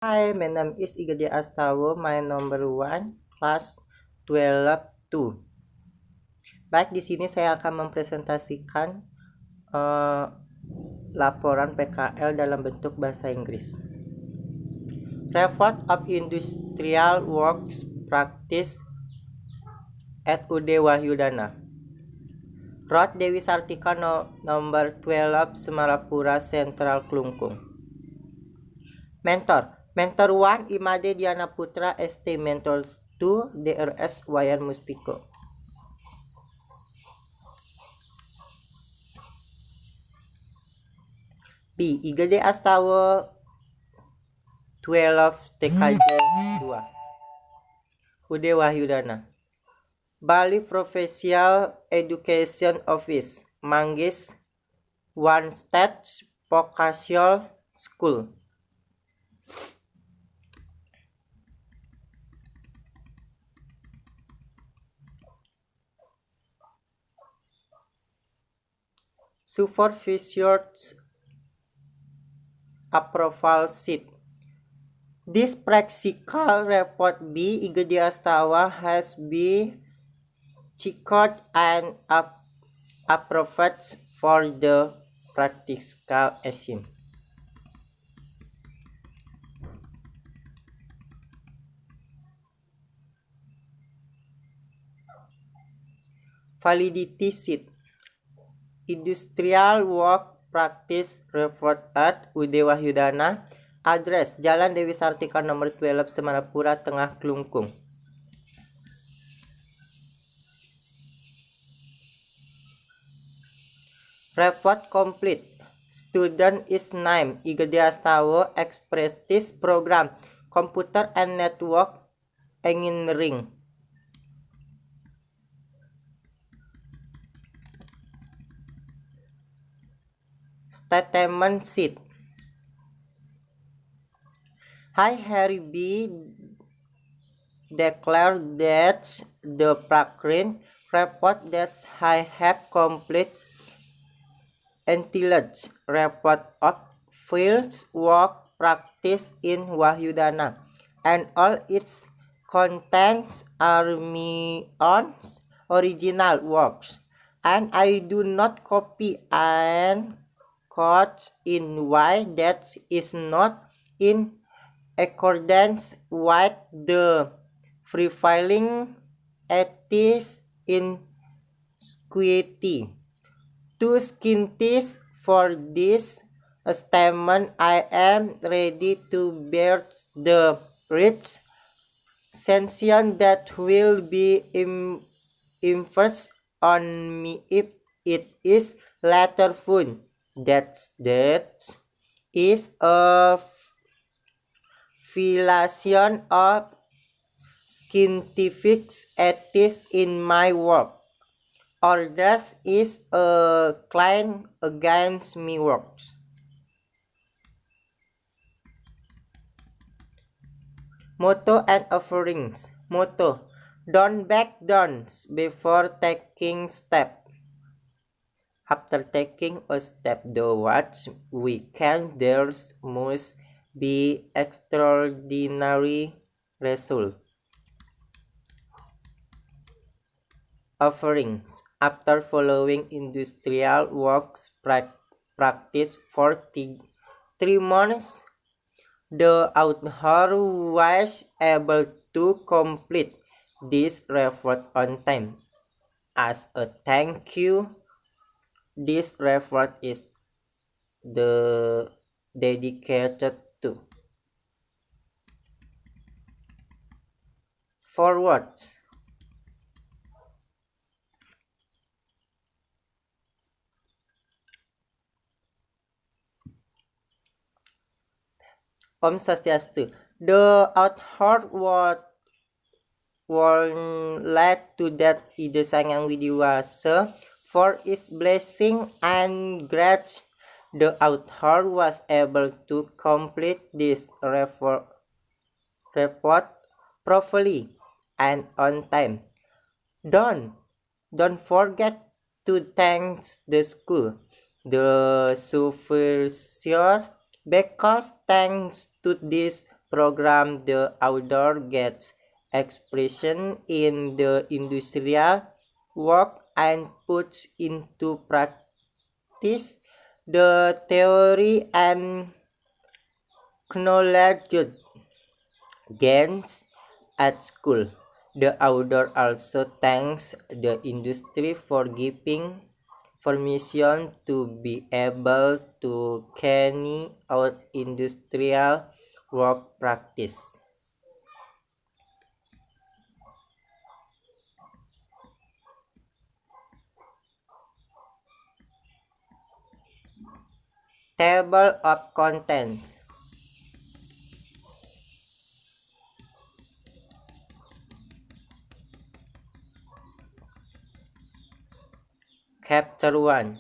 Hi, my name is Igede Astawa, my number 1, class 12-2. Baik, di sini saya akan mempresentasikan laporan PKL dalam bentuk bahasa Inggris. Report of Industrial Works Practice at UD Wahyudana. Road Dewi Sartika nomor 12 Semarapura Central Klungkung. Mentor 1 Imade Diana Putra ST. Mentor 2 DRS Wayan Mustiko. B. Igede Astawa 12 TKJ 2 UD Wahyudana. Bali Professional Education Office Manggis One State Vocational School. Supervisor's approval sheet. This practical report B. Igede Astawa has been checked and approved for the practical action. Validity sheet. Industrial Work Practice Report at UD Wahyudana. Address Jalan Dewi Sartika nomor 12 Semarapura Tengah Klungkung. Report complete. Student is named Igede Astawa Express Program Computer and Network Engineering. Statement sheet. I hereby declare that the following report that I have complete entitled Report of Field Work Practice in Wahyudana and all its contents are my own original works, and I do not copy and cut in way that is not in accordance with the prevailing ethics in society. To scientists for this statement, I am ready to bear the rich sanction that will be imposed on me if it is later found that is a violation of scientific ethics in my work, or that is a claim against my works. Motto and offerings. Motto: don't back down before taking step. After taking a step towards we can, there must be extraordinary result. Offerings. After following industrial works practice for 3 months, the author was able to complete this report on time. As a thank you, this report is dedicated to forwards. Om Swastiastu. The author was led to that Ida Sangyang Widiwasa for his blessing and grace. The author was able to complete this report properly and on time. Don't forget to thank the school, the supervisor, because thanks to this program, the author gets expression in the industrial work and puts into practice the theory and knowledge gains at school. The author also thanks the industry for giving permission to be able to carry out industrial work practice. Table of contents. Chapter 1.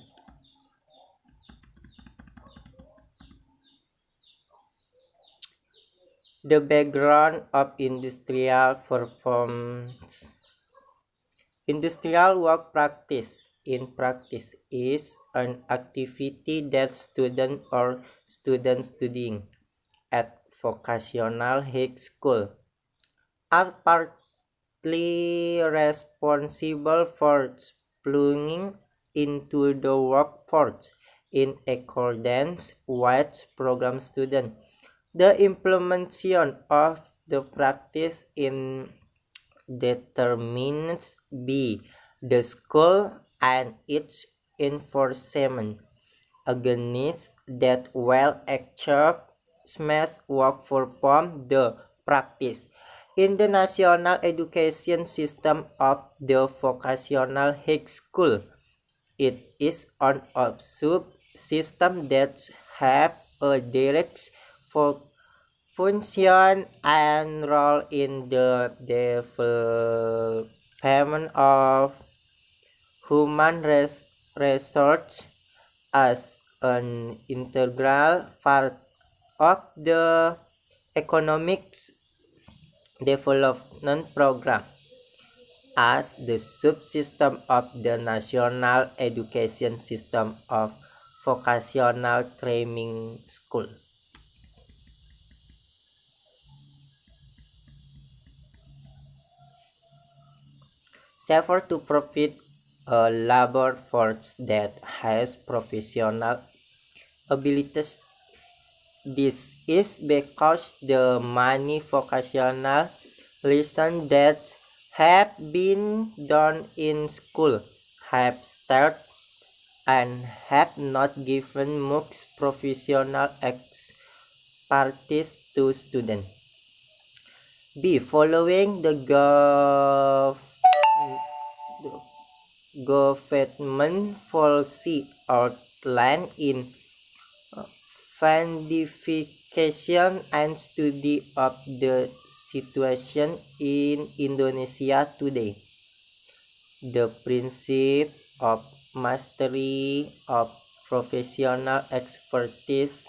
The background of industrial performance. Industrial work practice in practice is an activity that students or students studying at vocational high school are partly responsible for plunging into the workforce in accordance with program student. The implementation of the practice in determines b. the school and its enforcement against that well-achieved smash work perform the practice. In the national education system of the vocational high school, it is one of sub-systems that have a direct function and role in the development of human resource as an integral part of the economic development program as the subsystem of the national education system of vocational training school. Sever to profit a labor force that has professional abilities. This is because the many vocational lessons that have been done in school have started and have not given much professional expertise to students. B. Following the government policy outlined in Identification and study of the situation in Indonesia today. The principle of mastery of professional expertise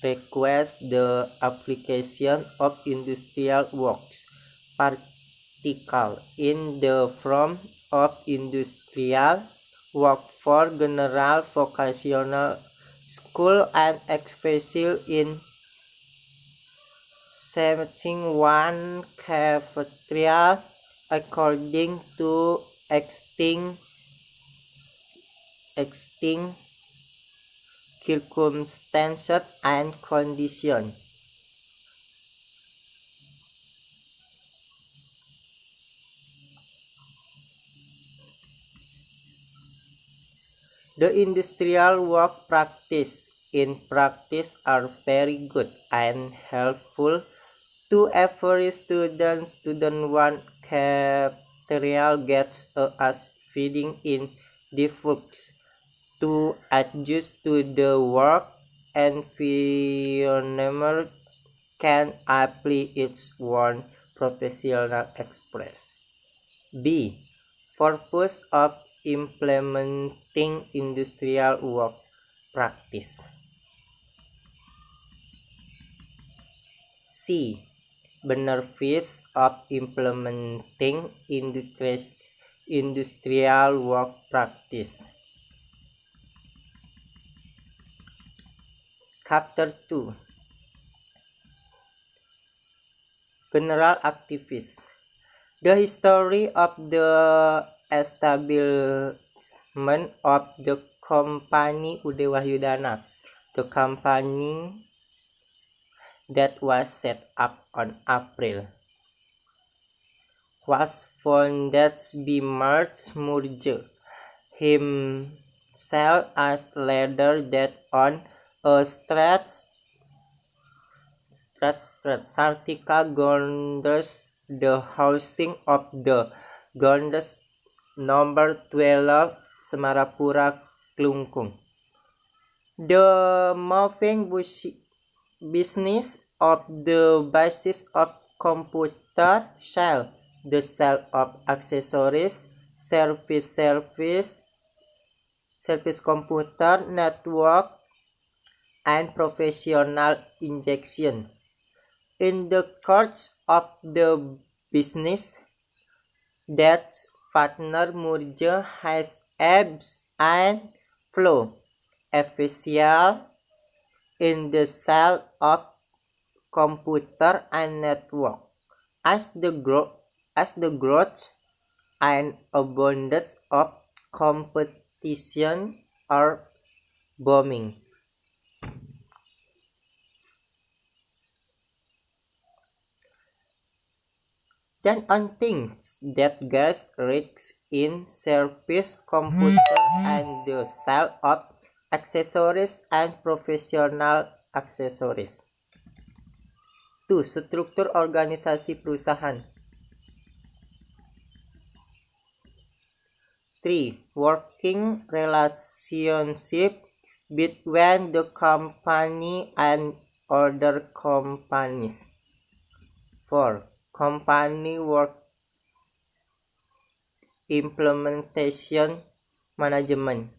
requires the application of industrial works, particularly in the form of industrial work for general vocational school and especially in setting one cafeteria according to existing circumstances and conditions. The industrial work practice in practice are very good and helpful to every student. Student one cafeteria gets as feeding in difficult to adjust to the work environment can apply its own professional express. B. Purpose of implementing industrial work practice. C. Benefits of implementing industrial work practice. Chapter 2. general activities. The history of the establishment of the company Ude Wahyudana, the company that was set up on April, was founded by March Murje himself as leader that on a stretch Sartika Gondes the housing of the Gondes number 12 Semarapura Klungkung. The moving business of the basis of computer shell, the sale of accessories, service computer network, and professional injection. In the course of the business, that partner merger has ebbs and flow, official in the sale of computer and network, as the growth and abundance of competition are booming. Then on things that gas risks in service computer and the sale of accessories and professional accessories. 2. Struktur organisasi perusahaan. 3. Working relationship between the company and other companies. 4. Company work implementation management.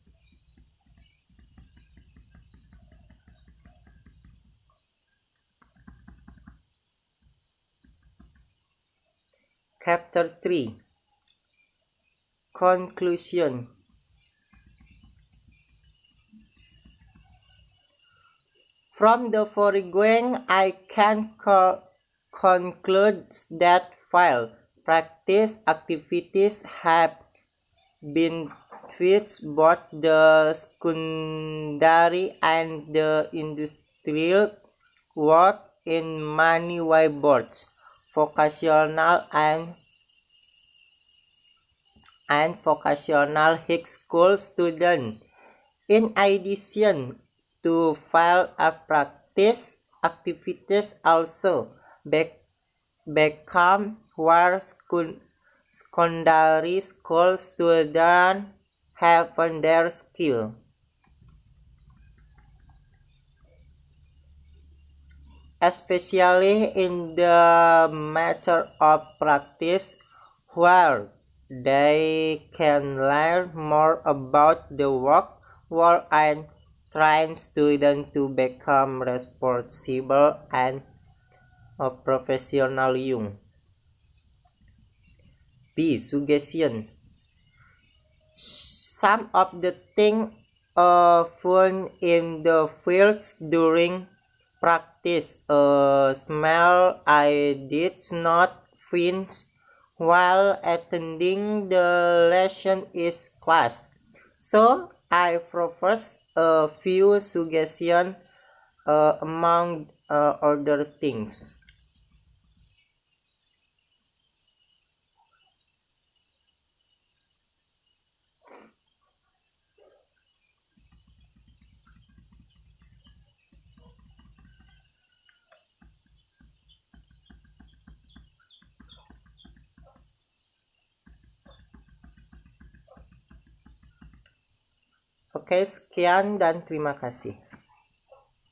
Chapter 3. Conclusion. From the foregoing, I can conclude that while practice activities have benefits both the secondary and the industrial work in many ways, both vocational and vocational high school students. In addition to while practice activities also become where secondary school students have their skill. Especially in the matter of practice, where they can learn more about the work world and train students to become responsible and professional young. B. Suggestion. Some of the things found in the fields during practice smell I did not find while attending the lesson is class. So I propose a few suggestions among other things. Oke, sekian dan terima kasih.